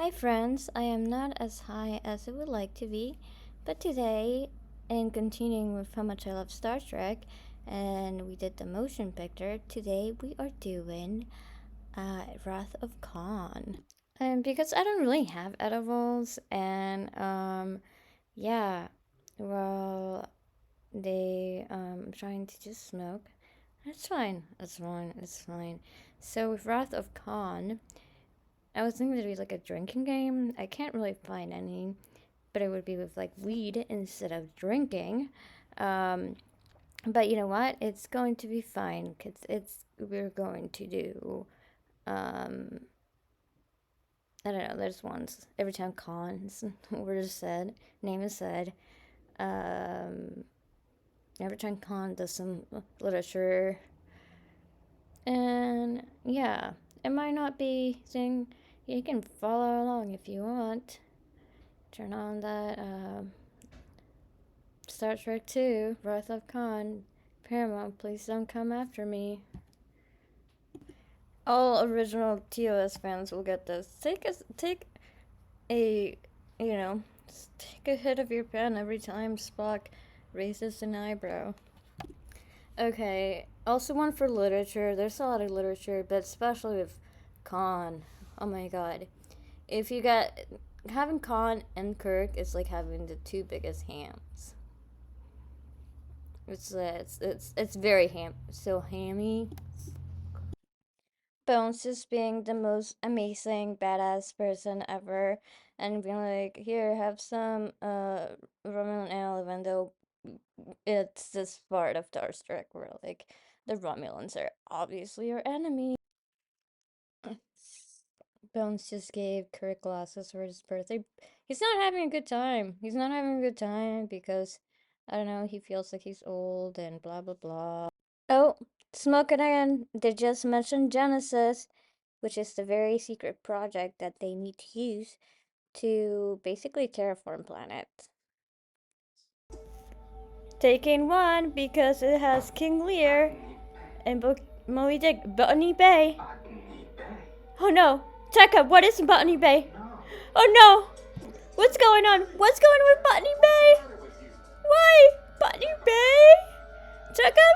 Hi, friends. I am not as high as I would like to be, but today, in continuing with how much I love Star Trek, and we did the motion picture, today we are doing Wrath of Khan. And because I don't really have edibles, and yeah, well, I'm trying to just smoke. It's fine. It's fine. It's fine. So with Wrath of Khan, I was thinking it'd be like a drinking game. I can't really find any, but it would be with like weed instead of drinking. Um, but you know what? It's going to be fine because we're going to do. Um, I don't know. There's ones every time cons word is said, name is said. Um, every time con does some literature, and yeah, it might not be thing. You can follow along if you want. Turn on that Star Trek 2, Wrath of Khan. Paramount, please don't come after me. All original TOS fans will get this. Take a, you know, take a hit of your pen every time Spock raises an eyebrow. Okay, also one for literature. There's a lot of literature, but especially with Khan. Oh my god. If you got having Khan and Kirk is like having the two biggest hams. It's very so hammy. Bones just being the most amazing badass person ever, and being like, here, have some Romulan ale, even though it's this part of Star Trek where like the Romulans are obviously your enemy. Bones just gave Kirk glasses for his birthday. He's not having a good time. He's not having a good time because I don't know. He feels like he's old and blah blah blah. Oh, smoking again. They just mentioned Genesis, which is the very secret project that they need to use to basically terraform planets. Taking one because it has King Lear and Moby Dick. Botany Bay. Oh no! Tekka, what is Botany Bay? Oh no! What's going on? What's going on with Botany Bay? Why? Botany Bay? Tekka?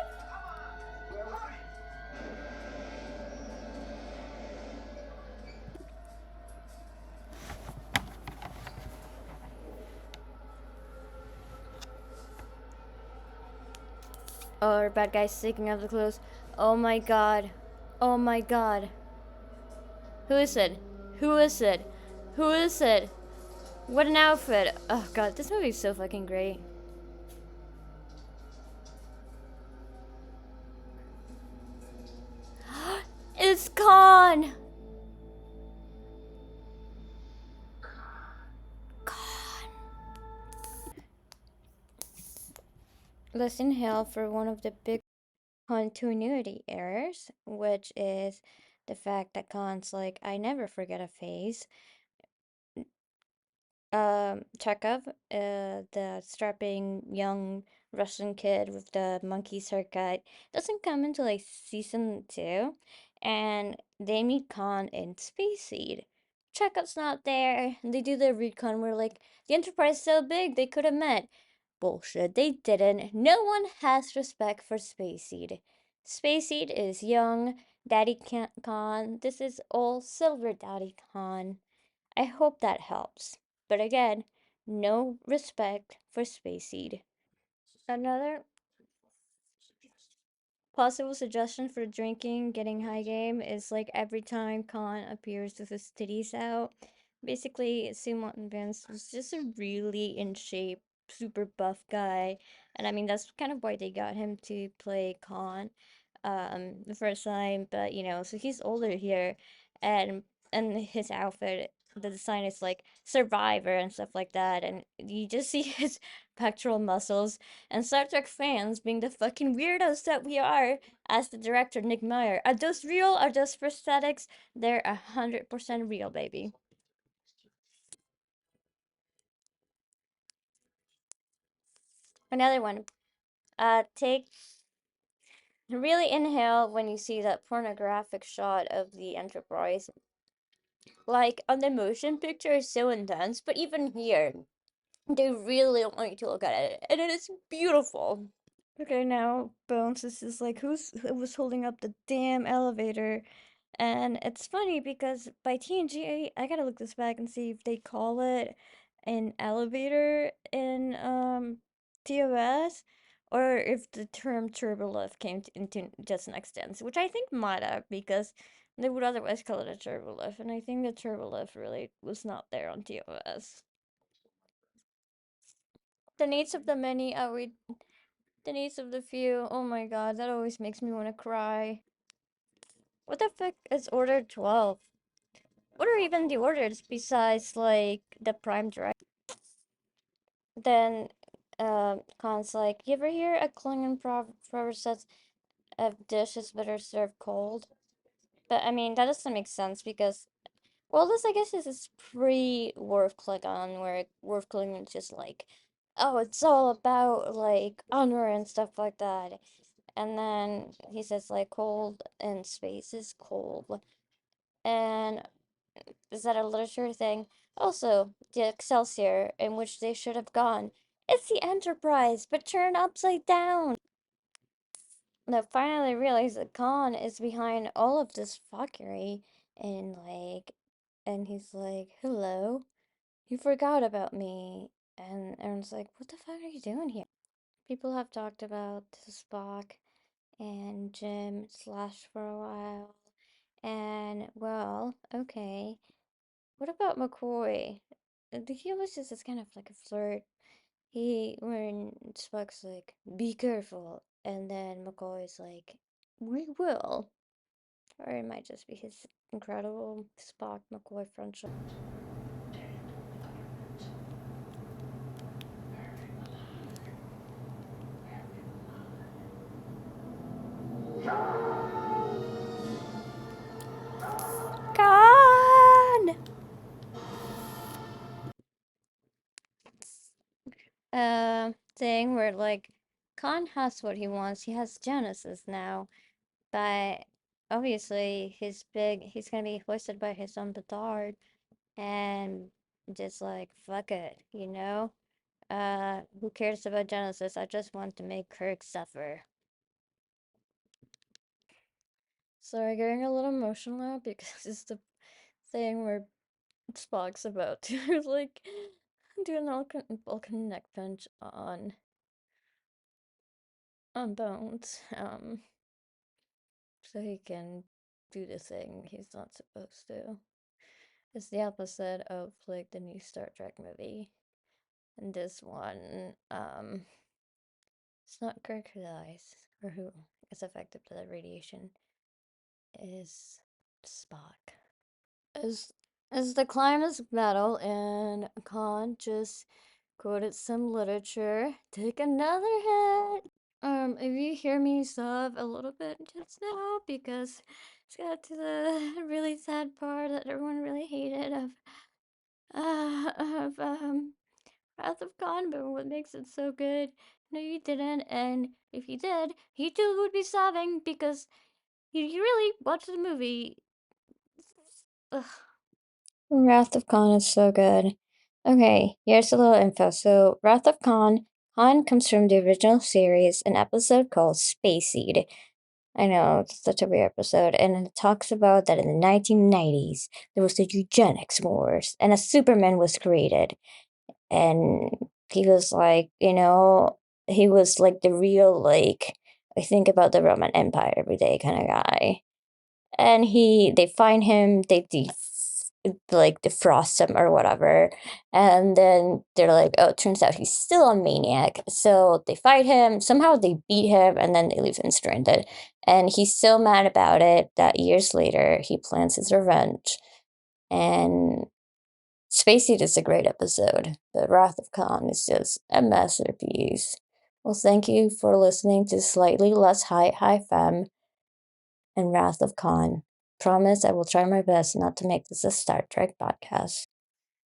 Oh, our bad guy's taking off the clothes. Oh my god. Oh my god. Who is it? Who is it? Who is it? What an outfit. Oh god, this movie's so fucking great. It's Khan! Khan. Let's inhale for one of the big continuity errors, which is the fact that Khan's like, I never forget a phase. Chekhov, the strapping young Russian kid with the monkey's haircut, doesn't come until like season two, and they meet Khan in Space Seed. Chekhov's not there. They do their recon where like the Enterprise is so big they could have met. Bullshit, they didn't. No one has respect for Space Seed. Space Seed is young Daddy Khan. This is all Silver Daddy Khan. I hope that helps. But again, no respect for Space Seed. Another possible suggestion for drinking, getting high game is like every time Khan appears with his titties out. Basically, Sumon Vince was just a really in shape, super buff guy. And I mean, that's kind of why they got him to play Khan the first time. But, so he's older here. And, and his outfit, the design is like Survivor and stuff like that. And you just see his pectoral muscles and Star Trek fans being the fucking weirdos that we are, asked the director Nick Meyer. Are those real? Are those prosthetics? They're 100% real, baby. Another one. Take really inhale when you see that pornographic shot of the Enterprise. Like on the motion picture is so intense, but even here, they really want you to look at it, and it is beautiful. Okay, now Bones is just like, who was holding up the damn elevator? And it's funny because by TNG, I gotta look this back and see if they call it an elevator in TOS, or if the term turbolift came into just an extent, which I think might have, because they would otherwise call it a turbolift, and I think the turbolift really was not there on TOS. The needs of the many outweigh the needs of the few. Oh my god, that always makes me want to cry. What the fuck is Order 12? What are even the orders besides, like, the Prime Directive? Then, Khan's like, you ever hear a Klingon proverb says a dish is better served cold? But, I mean, that doesn't make sense because, well, this, I guess, is pre-Worf Klingon, where Worf Klingon is just like, oh, it's all about, like, honor and stuff like that. And then he says, like, cold in space is cold. And is that a literature thing? Also, the Excelsior, in which they should have gone. It's the Enterprise, but turned upside down. Now, finally realize that Khan is behind all of this fuckery, and and he's like, hello, you forgot about me. And everyone's like, what the fuck are you doing here? People have talked about Spock and Jim Slash for a while. And, well, okay. What about McCoy? He was just this kind of like a flirt. When Spock's like, be careful, and then McCoy's like, we will. Or it might just be his incredible Spock McCoy friendship. God! Thing where like Khan has what he wants. He has Genesis now, but obviously he's gonna be hoisted by his own petard, and just like fuck it, you know? Who cares about Genesis? I just want to make Kirk suffer. Sorry, getting a little emotional now because it's the thing where Spock's about to like do an Vulcan neck punch on Bones, so he can do the thing he's not supposed to. It's the opposite of like the new Star Trek movie. And this one, it's not Kirk who dies or who is affected by the radiation. Is Spock. As the climax battle and Khan just quoted some literature, take another hit. If you hear me sob a little bit just now because it's got to the really sad part that everyone really hated of Wrath of Khan, but what makes it so good? No, you didn't, and if you did, you too would be sobbing because you really watched the movie. Ugh. Wrath of Khan is so good. Okay, here's a little info. So, Wrath of Khan comes from the original series, an episode called Space Seed. I know, it's such a weird episode, and it talks about that in the 1990s, there was the eugenics wars, and a Superman was created. And he was like, he was like the real, like, I think about the Roman Empire every day kind of guy. And they find him, like defrost him or whatever. And then they're like, oh, it turns out he's still a maniac. So they fight him. Somehow they beat him and then they leave him stranded. And he's so mad about it that years later he plans his revenge. And Space Heat is a great episode. The Wrath of Khan is just a masterpiece. Well, thank you for listening to Slightly Less High Femme and Wrath of Khan. Promise I will try my best not to make this a Star Trek podcast.